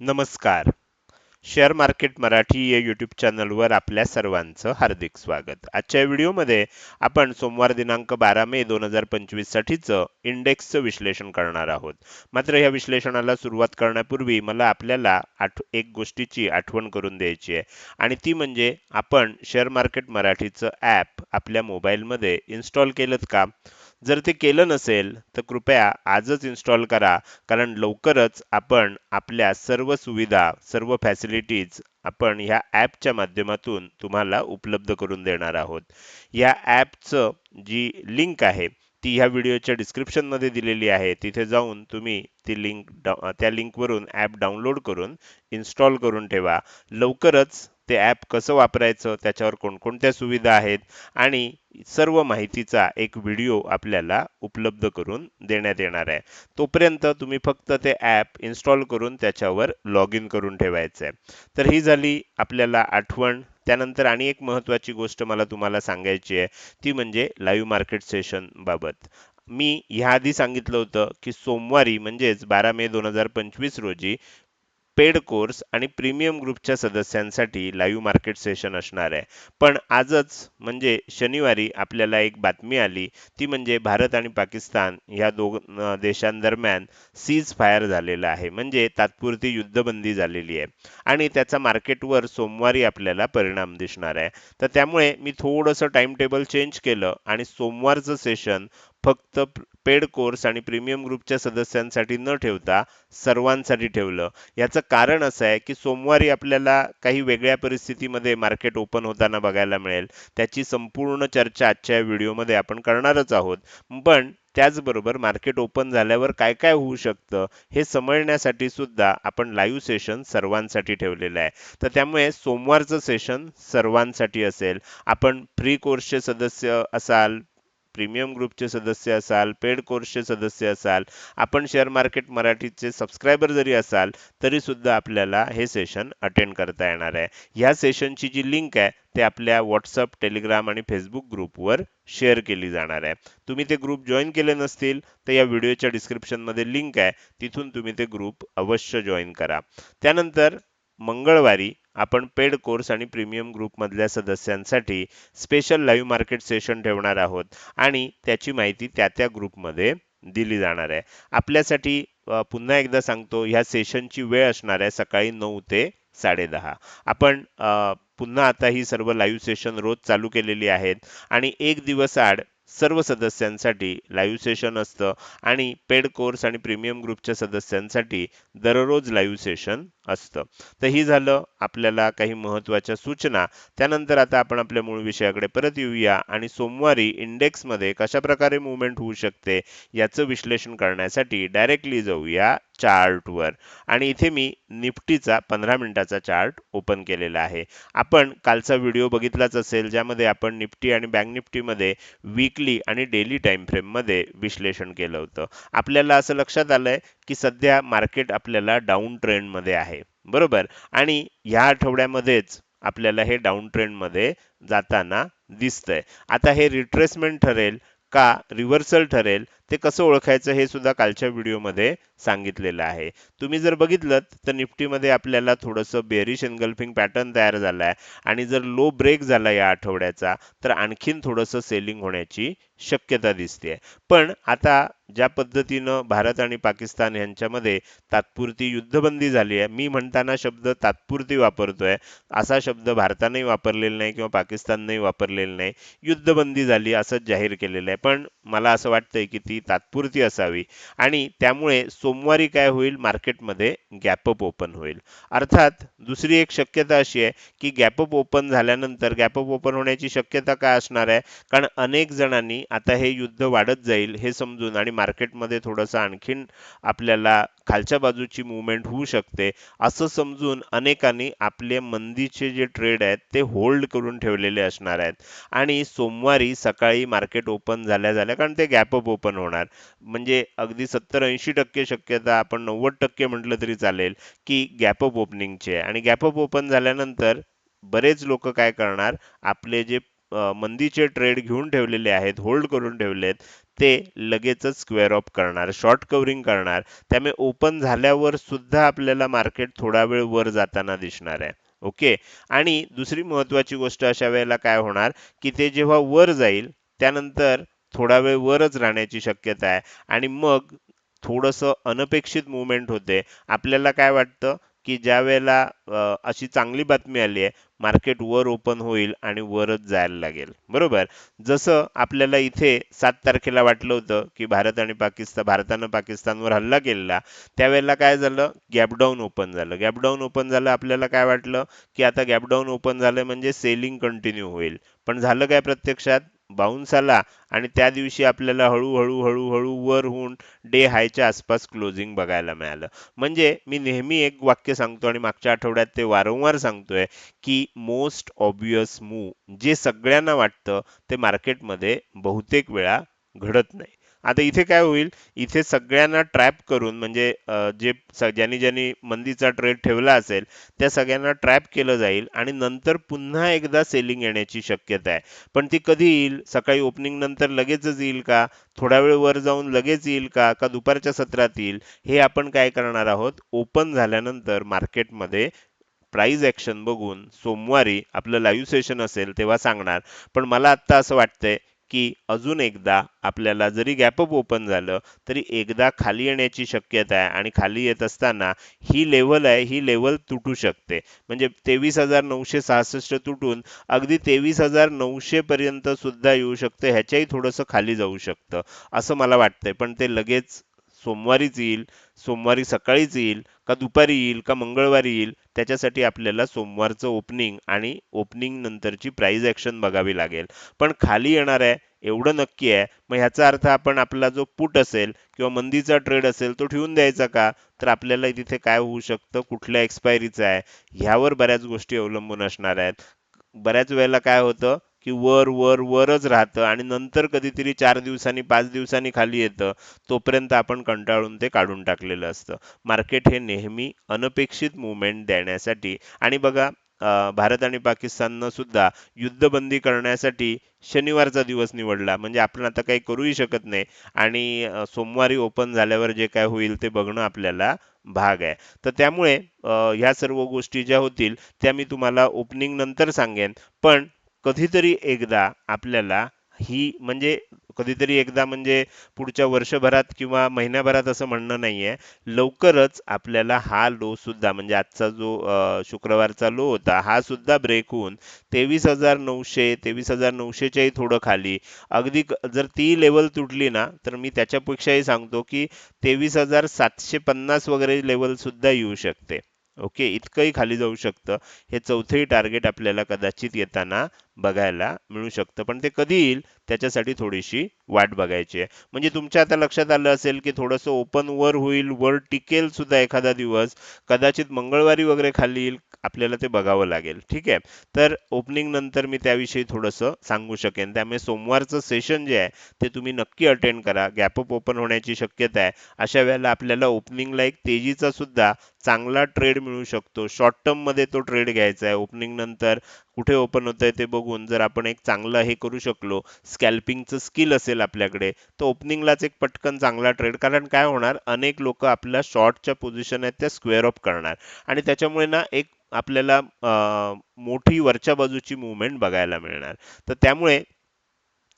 नमस्कार. Share market Marathi या YouTube चॅनलवर आपल्या सर्वांचं हार्दिक स्वागत. आजच्या व्हिडिओमध्ये आपण सोमवार दिनांक 12 मे 2025 साठीचं इंडेक्सचं विश्लेषण करणार आहोत. मात्र या विश्लेषणाला सुरुवात करण्यापूर्वी मला आपल्याला एक गोष्टीची आठवण करून द्यायची आहे आणि ती म्हणजे आपण शेअर मार्केट मराठीचं ॲप आपल्या मोबाईलमध्ये इन्स्टॉल केलं का? जर ते केलं नसेल तर कृपया आजच इन्स्टॉल करा, कारण लवकरच आपण आपल्या सर्व सुविधा, सर्व फॅसिलिटीज आपण ह्या ॲपच्या माध्यमातून तुम्हाला उपलब्ध करून देणार आहोत. या ॲपचं जी लिंक आहे ती ह्या व्हिडिओच्या डिस्क्रिप्शनमध्ये दिलेली आहे. तिथे जाऊन तुम्ही त्या लिंकवरून ॲप डाउनलोड करून इन्स्टॉल करून ठेवा. लवकरच ते ॲप कसं वापरायचं, त्याच्यावर कोणकोणत्या सुविधा आहेत आणि सर्व माहितीचा एक व्हिडिओ आपल्याला उपलब्ध करून देण्यात येणार आहे. तोपर्यंत तुम्ही फक्त ते ॲप इन्स्टॉल करून त्याच्यावर लॉग इन करून ठेवायचं आहे. तर ही झाली आपल्याला आठवण. त्यानंतर आणि एक महत्त्वाची गोष्ट मला तुम्हाला सांगायची आहे, ती म्हणजे लाईव्ह मार्केट सेशन बाबत. मी ह्याआधी सांगितलं होतं की सोमवारी म्हणजेच 12 मे 2025 रोजी पेड कोर्स आणि प्रीमियम ग्रुपच्या सदस्यांसाठी लाईव्ह मार्केट सेशन असणार आहे. पण आजच म्हणजे शनिवारी आपल्याला एक बातमी आली, ती म्हणजे भारत आणि पाकिस्तान ह्या देशांदरम्यान सीज फायर झालेला आहे, म्हणजे तात्पुरती युद्धबंदी झालेली आहे आणि त्याचा मार्केटवर सोमवारी आपल्याला परिणाम दिसणार आहे. तर त्यामुळे मी थोडंसं टाइम टेबल चेंज केलं आणि सोमवारचं सेशन फक्त पेड कोर्स आणि प्रीमियम ग्रुपच्या सदस्यांसाठी न ठेवता सर्वांसाठी ठेवलं. याचं कारण असं आहे की सोमवारी आपल्याला काही वेगळ्या परिस्थितीमध्ये मार्केट ओपन होताना बघायला मिळेल. त्याची संपूर्ण चर्चा आजच्या व्हिडिओमध्ये आपण करणारच आहोत. पण त्याचबरोबर मार्केट ओपन झाल्यावर काय काय होऊ शकतं हे समजण्यासाठी सुद्धा आपण लाईव्ह सेशन सर्वांसाठी ठेवलेलं आहे. तर त्यामुळे सोमवारचं सेशन सर्वांसाठी असेल. आपण फ्री कोर्सचे सदस्य असाल, प्रीमियम ग्रुपचे सदस्य असाल, पेड कोर्सचे सदस्य असाल, आपण शेअर मार्केट मराठीचे सबस्क्रायबर जरी असाल, तरी सुद्धा आपल्याला हे सेशन अटेंड करता येणार आहे. ह्या सेशनची जी लिंक आहे ते आपल्या व्हॉट्सअप, टेलिग्राम आणि फेसबुक ग्रुपवर शेअर केली जाणार आहे. तुम्ही ते ग्रुप जॉईन केले नसतील तर या व्हिडिओच्या डिस्क्रिप्शनमध्ये लिंक आहे, तिथून तुम्ही ते ग्रुप अवश्य जॉईन करा. त्यानंतर मंगळवारी आपण पेड कोर्स आणि प्रीमियम ग्रुपमधल्या सदस्यांसाठी स्पेशल लाईव्ह मार्केट सेशन ठेवणार आहोत आणि त्याची माहिती त्या त्या ग्रुपमध्ये दिली जाणार आहे. आपल्यासाठी पुन्हा एकदा सांगतो, ह्या सेशनची वेळ असणार आहे सकाळी 9 ते 10:30. आपण पुन्हा आता ही सर्व लाईव्ह सेशन रोज चालू केलेली आहेत आणि एक दिवस आड सर्व सदस्यांसाठी लाईव्ह सेशन असतं आणि पेड कोर्स आणि प्रीमियम ग्रुपच्या सदस्यांसाठी दररोज लाईव्ह सेशन असतं. तर ही झालं आपल्याला काही महत्त्वाच्या सूचना. त्यानंतर आता आपण आपल्या मूळ विषयाकडे परत येऊया आणि सोमवारी इंडेक्समध्ये कशा प्रकारे मूव्हमेंट होऊ शकते याचं विश्लेषण करण्यासाठी डायरेक्टली जाऊया चार्टवर. आणि इथे मी निफ्टीचा 15 मिनिटाचा चार्ट ओपन केलेला आहे. आपण कालचा व्हिडिओ बघितलाच असेल, ज्यामध्ये आपण निफ्टी आणि बँक निफ्टीमध्ये वीकली आणि डेली टाइम फ्रेममध्ये विश्लेषण केलं होतं. आपल्याला असं लक्षात आलंय की सध्या मार्केट आपल्याला डाऊन ट्रेंडमध्ये आहे, बरोबर? आणि ह्या आठवड्यामध्येच आपल्याला हे डाऊन ट्रेंडमध्ये जाताना दिसतंय. आता हे रिट्रेसमेंट ठरेल का रिव्हर्सल ठरेल, ते कसं ओळखायचं हे सुद्धा कालच्या व्हिडिओमध्ये सांगितलेलं आहे. तुम्ही जर बघितलं तर निफ्टीमध्ये आपल्याला थोडंसं बेरिश एनगल्फिंग पॅटर्न तयार झाला आहे आणि जर लो ब्रेक झाला या आठवड्याचा तर आणखीन थोडंसं सेलिंग होण्याची शक्यता दिसते. पण आता ज्या पद्धतीनं भारत आणि पाकिस्तान यांच्यामध्ये तात्पुरती युद्धबंदी झाली आहे, मी म्हणताना शब्द तात्पुरती वापरतोय, असा शब्द भारतानेही वापरलेला नाही किंवा पाकिस्ताननेही वापरलेला नाही. युद्धबंदी झाली असंच जाहीर केलेलं आहे, पण मला असं वाटतंय की ती तात्पुरती असावी आणि त्यामुळे सोमवारी काय होईल, मार्केटमध्ये गॅपअप ओपन होईल. अर्थात दुसरी एक शक्यता अशी आहे की गॅपअप ओपन झाल्यानंतर गॅपअप ओपन होण्याची शक्यता काय असणार आहे, कारण अनेक जणांनी आता हे युद्ध वाढत जाईल हे समजून आणि मार्केटमध्ये थोडंसं आणखीन आपल्याला खालच्या बाजूची मूव्हमेंट होऊ शकते असं समजून अनेकांनी आपले मंदीचे जे ट्रेड आहेत ते होल्ड करून ठेवलेले असणार आहेत आणि सोमवारी सकाळी मार्केट ओपन झाल्या झाल्या, कारण ते गॅपअप ओपन होणार, म्हणजे अगदी 70-80% शक्यता, आपण 90% म्हटलं तरी चालेल की गॅपअप ओपनिंगची आहे. आणि गॅपअप ओपन झाल्यानंतर बरेच लोक काय करणार, आपले जे मंदीचे ट्रेड घेऊन ठेवलेले आहेत, होल्ड करून ठेवलेत, ते लगेचच स्क्वेअर ऑफ करणार, शॉर्ट कव्हरिंग करणार. त्यामुळे ओपन झाल्यावर सुद्धा आपल्याला मार्केट थोडा वेळ वर जाताना दिसणार आहे. ओके. आणि दुसरी महत्वाची गोष्ट अशा वेळेला काय होणार, की ते जेव्हा वर जाईल त्यानंतर थोडा वेळ वरच राहण्याची शक्यता आहे आणि मग थोडंसं अनपेक्षित मुवमेंट होते. आपल्याला काय वाटतं, की ज्या वेळेला अशी चांगली बातमी आली आहे, मार्केट वर ओपन होईल आणि वरच जायला लागेल. बरोबर. जसं आपल्याला इथे 7 तारखेला वाटलं होतं, की भारतानं पाकिस्तानवर हल्ला केलेला. त्यावेळेला काय झालं, गॅपडाऊन ओपन झालं. गॅपडाऊन ओपन झालं, आपल्याला काय वाटलं, की आता गॅपडाऊन ओपन झालं म्हणजे सेलिंग कंटिन्यू होईल. पण झालं काय प्रत्यक्षात, बाउन्स आला आणि त्या दिवशी आपल्याला हळूहळू हळूहळू वर होऊन डे हायच्या आसपास क्लोजिंग बघायला मिळालं. म्हणजे मी नेहमी एक वाक्य सांगतो आणि मागच्या आठवड्यात ते वारंवार सांगतोय, की मोस्ट ऑब्वियस मूव्ह जे सगळ्यांना वाटतं ते मार्केटमध्ये बहुतेक वेळा घडत नाही. आता इथे काय होईल, इथे सगळ्यांना ट्रॅप करून म्हणजे ज्यांनी ज्यांनी मंदीचा ट्रेड ठेवला असेल त्या सगळ्यांना ट्रॅप केलं जाईल आणि नंतर पुन्हा एकदा सेलिंग येण्याची शक्यता आहे. पण ती कधी येईल, सकाळी ओपनिंग नंतर लगेचच येईल का, थोडा वेळ वर जाऊन लगेच येईल का, का दुपारच्या सत्रात येईल, हे आपण काय करणार आहोत, ओपन झाल्यानंतर मार्केटमध्ये प्राइस ऍक्शन बघून सोमवारी आपलं लाईव्ह सेशन असेल तेव्हा सांगणार. पण मला आत्ता असं वाटतंय, की अजून एकदा आपल्याला जरी गॅपअप ओपन झालं तरी एकदा खाली येण्याची शक्यता आहे आणि खाली येत असताना ही लेव्हल आहे, ही लेव्हल तुटू शकते. म्हणजे 23,966 तुटून अगदी 23,900 पर्यंत सुद्धा येऊ शकतं, ह्याच्याही थोडंसं खाली जाऊ शकतं असं मला वाटतंय. पण ते लगेच सोमवारीच येईल, सोमवारी सकाळीच येईल, का दुपारी येईल, का मंगळवारी येईल, त्याच्यासाठी आपल्याला सोमवारचं ओपनिंग आणि ओपनिंग नंतरची प्राइस ऍक्शन बघावी लागेल. पण खाली येणार आहे एवढं नक्की आहे. मग ह्याचा अर्थ आपण आपला जो पुट असेल किंवा मंदीचा ट्रेड असेल तो ठेवून द्यायचा का, तर आपल्याला तिथे काय होऊ शकतं, कुठल्या एक्सपायरीचा आहे ह्यावर बऱ्याच गोष्टी अवलंबून असणार आहेत. बऱ्याच वेळेला काय होतं, की वरच राहतं आणि नंतर कधीतरी 4 दिवसांनी 5 दिवसांनी खाली येतं. तोपर्यंत आपण कंटाळून ते काढून टाकलेलं असतं. मार्केट हे नेहमी अनपेक्षित मुवमेंट देण्यासाठी आणि बघा, भारत आणि पाकिस्ताननं सुद्धा युद्धबंदी करण्यासाठी शनिवारचा दिवस निवडला. म्हणजे आपण आता काही करूही शकत नाही आणि सोमवारी ओपन झाल्यावर जे काय होईल ते बघणं आपल्याला भाग आहे. तर त्यामुळे ह्या सर्व गोष्टी ज्या होतील त्या मी तुम्हाला ओपनिंग नंतर सांगेन. पण कधीतरी एकदा आपल्याला ही म्हणजे कधीतरी एकदा म्हणजे पुढच्या वर्षभरात किंवा महिन्याभरात असं म्हणणं नाहीये. लवकरच आपल्याला हा लो सुद्धा म्हणजे आजचा जो शुक्रवारचा लो होता हा सुद्धा ब्रेक होऊन 23,900 23,900च्याही थोडं खाली अगदी जर ती लेवल तुटली ना, तर मी त्याच्यापेक्षाही सांगतो की 23,750 वगैरे लेवल सुद्धा येऊ शकते. ओके, इतकंही खाली जाऊ शकतं. हे चौथंही टार्गेट आपल्याला कदाचित येताना बघायला मिळू शकतं. पण ते कधी येईल त्याच्यासाठी थोडीशी वाट बघायची आहे. म्हणजे तुमच्या आता लक्षात आलं असेल की थोडंसं ओपन वर होईल, वर टिकेल सुद्धा एखादा दिवस, कदाचित मंगळवारी वगैरे खाली येईल, आपल्याला ते बघावं लागेल. ठीक आहे. तर ओपनिंग नंतर मी त्याविषयी थोडंसं सांगू शकेन. त्यामुळे सोमवारचं सेशन जे आहे ते तुम्ही नक्की अटेंड करा. गॅपअप ओपन होण्याची शक्यता आहे. अशा वेळेला आपल्याला ओपनिंगला एक तेजीचा सुद्धा चांगला ट्रेड मिळू शकतो. शॉर्ट टर्म मध्ये तो ट्रेड घ्यायचा आहे. ओपनिंग नंतर कुठे ओपन होतंय ते बघून जर आपण एक चांगलं हे करू शकलो, स्कॅल्पिंगचं स्किल असेल आपल्याकडे, तर ओपनिंगलाच एक पटकन चांगला ट्रेड. कारण काय होणार, अनेक लोक आपल्या शॉर्टच्या पोझिशन आहेत त्या स्क्वेअर ऑफ करणार आणि त्याच्यामुळे ना एक आपल्याला मोठी वरच्या बाजूची मुवमेंट बघायला मिळणार. तर त्यामुळे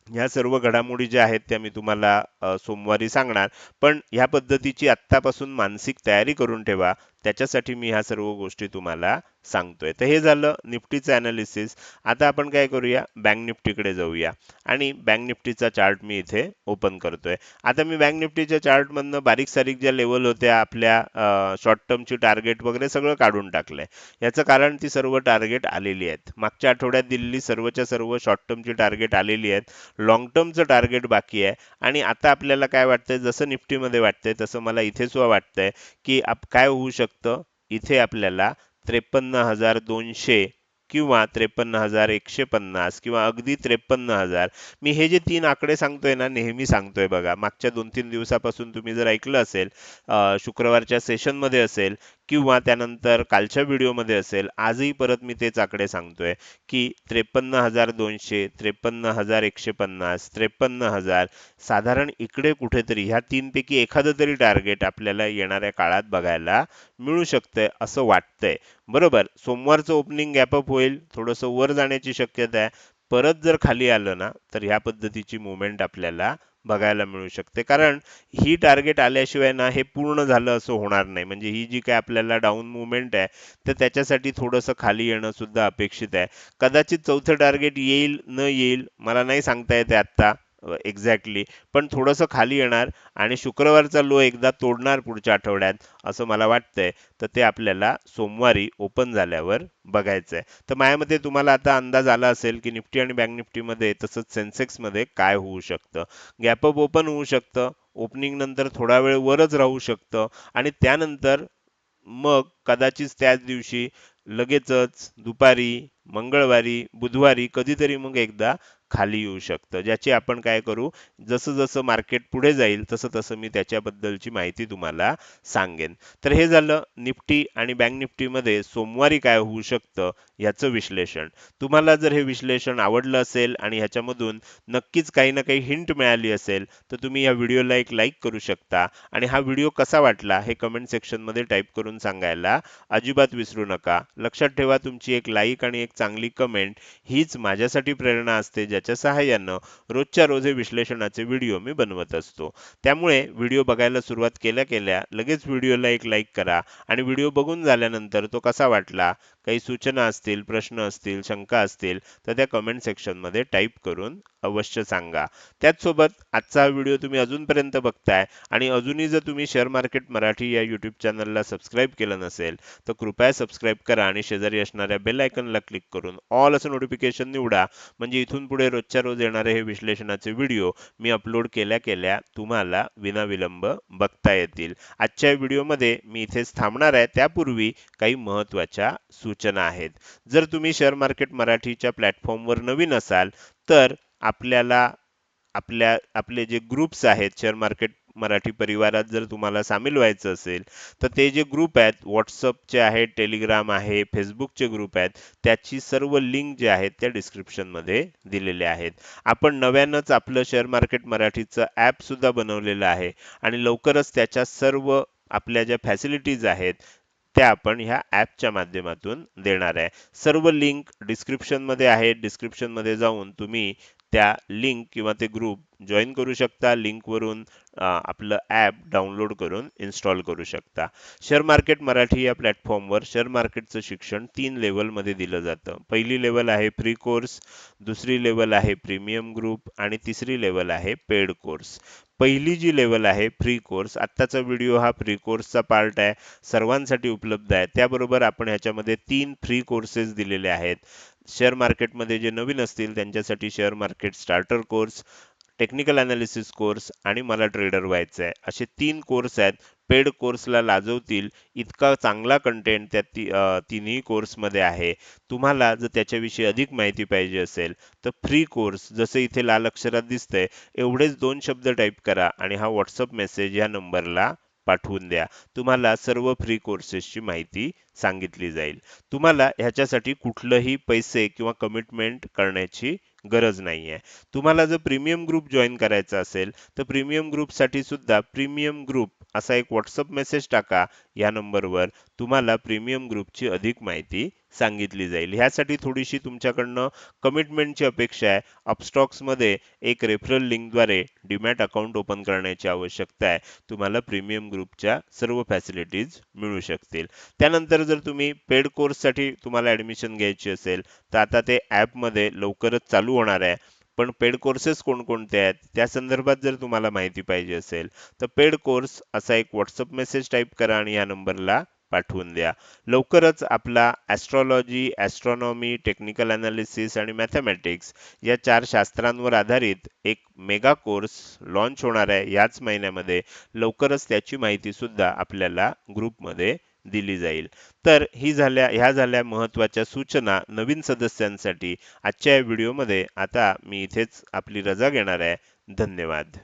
ह्या सर्व घडामोडी ज्या आहेत त्या मी तुम्हाला सोमवारी सांगणार. पण ह्या पद्धतीची आत्तापासून मानसिक तयारी करून ठेवा. त्याच्यासाठी मी ह्या सर्व गोष्टी तुम्हाला सांगतोय. तर हे झालं निफ्टीचं अनालिसिस. आता आपण काय करूया, बँक निफ्टीकडे जाऊया आणि बँक निफ्टीचा चार्ट मी इथे ओपन करतोय. आता मी बँक निफ्टीच्या चार्टमधनं बारीक सारीक ज्या लेवल होत्या आपल्या शॉर्ट टर्मची टार्गेट वगैरे सगळं काढून टाकलंय. याचं कारण ती सर्व टार्गेट आलेली आहेत. मागच्या आठवड्यात दिलेली सर्वच्या सर्व शॉर्ट टर्मची टार्गेट आलेली आहेत. लॉंग टर्मचं टार्गेट बाकी आहे आणि आता आपल्याला काय वाटतंय, जसं निफ्टीमध्ये वाटतंय तसं मला इथे सुद्धा वाटतंय की काय होऊ शकतं, इथे आपल्याला 53,200 किंवा 53,150 किंवा अगदी 53,000. मी हे जे 3 आकडे सांगतोय ना, नेहमी सांगतोय बघा. मागच्या 2-3 दिवसापासून तुम्ही जर ऐकलं असेल, शुक्रवारच्या सेशनमध्ये असेल, किंवा त्यानंतर कालच्या व्हिडिओमध्ये असेल, आजही परत मी तेच आकडे सांगतोय की 53,200, 53,150, 53,000, साधारण इकडे कुठेतरी ह्या तीनपैकी एखादं तरी टार्गेट आपल्याला येणाऱ्या काळात बघायला मिळू शकतंय असं वाटतंय. बरोबर, सोमवारचं ओपनिंग गॅपअप होईल, थोडंसं वर जाण्याची शक्यता आहे. परत जर खाली आलं ना, तर ह्या पद्धतीची मुवमेंट आपल्याला बघायला मिळू शकते. कारण ही टार्गेट आल्याशिवाय ना हे पूर्ण झालं असं होणार नाही. म्हणजे ही जी काय आपल्याला डाऊन मुवमेंट आहे, तर त्याच्यासाठी थोडंसं खाली येणं सुद्धा अपेक्षित आहे. कदाचित चौथं टार्गेट येईल न येईल मला नाही सांगता येते आत्ता एक्झॅक्टली, पण थोडंसं खाली येणार आणि शुक्रवारचा लो एकदा तोडणार पुढच्या आठवड्यात असं मला वाटतंय. तर ते आपल्याला सोमवारी ओपन झाल्यावर बघायचं आहे. तर माझ्या मते तुम्हाला आता अंदाज आला असेल की निफ्टी आणि बँक निफ्टीमध्ये तसंच सेन्सेक्समध्ये काय होऊ शकतं. गॅपअप ओपन होऊ शकतं, ओपनिंग नंतर थोडा वेळ वरच राहू शकतं आणि त्यानंतर मग कदाचित त्याच दिवशी लगेचच दुपारी, मंगळवारी, बुधवारी कधीतरी मग एकदा खाली येऊ शकतं. ज्याची आपण काय करू, जसं-जसं मार्केट पुढे जाईल तसं-तसं मी त्याच्याबद्दलची माहिती तुम्हाला सांगेन. तर हे झालं निफ्टी आणि बँक निफ्टीमध्ये सोमवारी काय होऊ शकतं याचं विश्लेषण. तुम्हाला जर हे विश्लेषण आवडलं असेल आणि ह्याच्यामधून नक्कीच काही ना काही हिंट मिळाली असेल, तर तुम्ही या व्हिडिओला एक लाईक करू शकता आणि हा व्हिडिओ कसा वाटला हे कमेंट सेक्शनमध्ये टाईप करून सांगायला अजिबात विसरू नका. लक्षात ठेवा, तुमची एक लाईक आणि एक चांगली कमेंट हीच माझ्यासाठी प्रेरणा असते, ज्याच्या सहाय्यानं रोजच्या रोज हे विश्लेषणाचे व्हिडिओ मी बनवत असतो. त्यामुळे व्हिडिओ बघायला सुरुवात केल्या केल्या लगेच व्हिडिओला एक लाईक करा आणि व्हिडिओ बघून झाल्यानंतर तो कसा वाटला, काही सूचना असतील, प्रश्न असतील, शंका असतील तर त्या कमेंट सेक्शनमध्ये टाईप करून अवश्य सांगा. त्याचसोबत आजचा हा व्हिडिओ तुम्ही अजूनपर्यंत बघताय आणि अजूनही जर तुम्ही शेअर मार्केट मराठी या यूट्यूब चॅनलला सबस्क्राईब केलं नसेल, तर कृपया सबस्क्राईब करा आणि शेजारी असणाऱ्या बेल आयकॉनला क्लिक करून ऑल असं नोटिफिकेशन निवडा. म्हणजे इथून पुढे रोजच्या रोज येणारे हे विश्लेषणाचे व्हिडिओ मी अपलोड केल्या केल्या तुम्हाला विनाविलंब बघता येतील. आजच्या व्हिडिओमध्ये मी इथेच थांबणार आहे. त्यापूर्वी काही महत्त्वाच्या सूचना आहेत. जर तुम्ही शेअर मार्केट मराठीच्या प्लॅटफॉर्मवर नवीन असाल, तर आपल्याला आपले जे ग्रुप्स आहेत शेअर मार्केट मराठी परिवारात जर तुम्हाला सामील व्हायचं असेल, तर ते जे ग्रुप आहेत WhatsAppचे आहेत, टेलिग्राम आहे, फेसबुकचे ग्रुप आहेत, त्याची सर्व लिंक जे आहेत त्या डिस्क्रिप्शनमध्ये दिलेल्या आहेत. आपण नव्यानंच आपलं शेअर मार्केट मराठीचं ॲप सुद्धा बनवलेलं आहे आणि लवकरच त्याच्या सर्व आपल्या ज्या फॅसिलिटीज आहेत त्या आपण ह्या ॲपच्या माध्यमातून देणार आहे. सर्व लिंक डिस्क्रिप्शनमध्ये आहे. डिस्क्रिप्शनमध्ये जाऊन तुम्ही त्या लिंक किंवा ते ग्रुप जॉइन करू शकता. लिंकवरून आपलं ॲप डाउनलोड करून इन्स्टॉल करू शकता. शेअर मार्केट मराठी या प्लॅटफॉर्मवर शेअर मार्केटचं शिक्षण 3 लेव्हलमध्ये दिलं जातं. पहिली लेव्हल आहे फ्री कोर्स, दुसरी लेव्हल आहे प्रीमियम ग्रुप आणि तिसरी लेव्हल आहे पेड कोर्स. पहिली जी लेव्हल आहे फ्री कोर्स, आत्ताचा व्हिडिओ हा फ्री कोर्सचा पार्ट आहे, सर्वांसाठी उपलब्ध आहे. त्याबरोबर आपण ह्याच्यामध्ये 3 फ्री कोर्सेस दिलेले आहेत. शेअर मार्केटमध्ये जे नवीन असतील त्यांच्यासाठी share market starter course, technical analysis course आणि मला ट्रेडर व्हायचं आहे, असे 3 कोर्स आहेत. पेड कोर्सला लाजवतील इतका चांगला कंटेंट त्या तिन्ही कोर्समध्ये आहे. तुम्हाला जर त्याच्याविषयी अधिक माहिती पाहिजे असेल, तर फ्री कोर्स जसं इथे लाल अक्षरात दिसतंय एवढेच 2 शब्द टाईप करा आणि हा व्हॉट्सअप मेसेज या नंबरला पाठवून द्या. तुम्हाला सर्व फ्री कोर्सेसची माहिती सांगितली जाईल. तुम्हाला ह्याच्यासाठी कुठलंही पैसे किंवा कमिटमेंट करण्याची गरज नाहीये. तुम्हाला जर प्रीमियम ग्रुप जॉइन करायचा असेल, तर प्रीमियम ग्रुपसाठी सुद्धा प्रीमियम ग्रुप असा एक व्हॉट्सअप मेसेज टाका या नंबरवर. तुम्हाला प्रीमियम ग्रुपची अधिक माहिती सांगितली जाईल. ह्यासाठी थोडीशी तुमच्याकडनं कमिटमेंटची अपेक्षा आहे. अपस्टॉक्समध्ये एक रेफरल लिंकद्वारे डीमॅट अकाउंट ओपन करण्याची आवश्यकता आहे. तुम्हाला प्रीमियम ग्रुपच्या सर्व फॅसिलिटीज मिळू शकतील. त्यानंतर जर तुम्ही पेड कोर्ससाठी तुम्हाला ॲडमिशन घ्यायची असेल, तर आता ते ॲपमध्ये लवकरच चालू होणार आहे. पण पेड कोर्सेस कोणकोणते आहेत त्या संदर्भात जर तुम्हाला माहिती पाहिजे असेल, तर पेड कोर्स असा एक व्हॉट्सअप मेसेज टाईप करा आणि या नंबरला पाठवून द्या. लवकरच आपला ॲस्ट्रॉलॉजी, ॲस्ट्रॉनॉमी, टेक्निकल अनालिसिस आणि मॅथमॅटिक्स या 4 शास्त्रांवर आधारित एक मेगा कोर्स लॉन्च होणार आहे याच महिन्यामध्ये. लवकरच त्याची माहिती सुद्धा आपल्याला ग्रुपमध्ये दिली जाईल. तर ह्या झाल्या महत्त्वाच्या सूचना नवीन सदस्यांसाठी. आजच्या या व्हिडिओमध्ये आता मी इथेच आपली रजा घेणार आहे. धन्यवाद.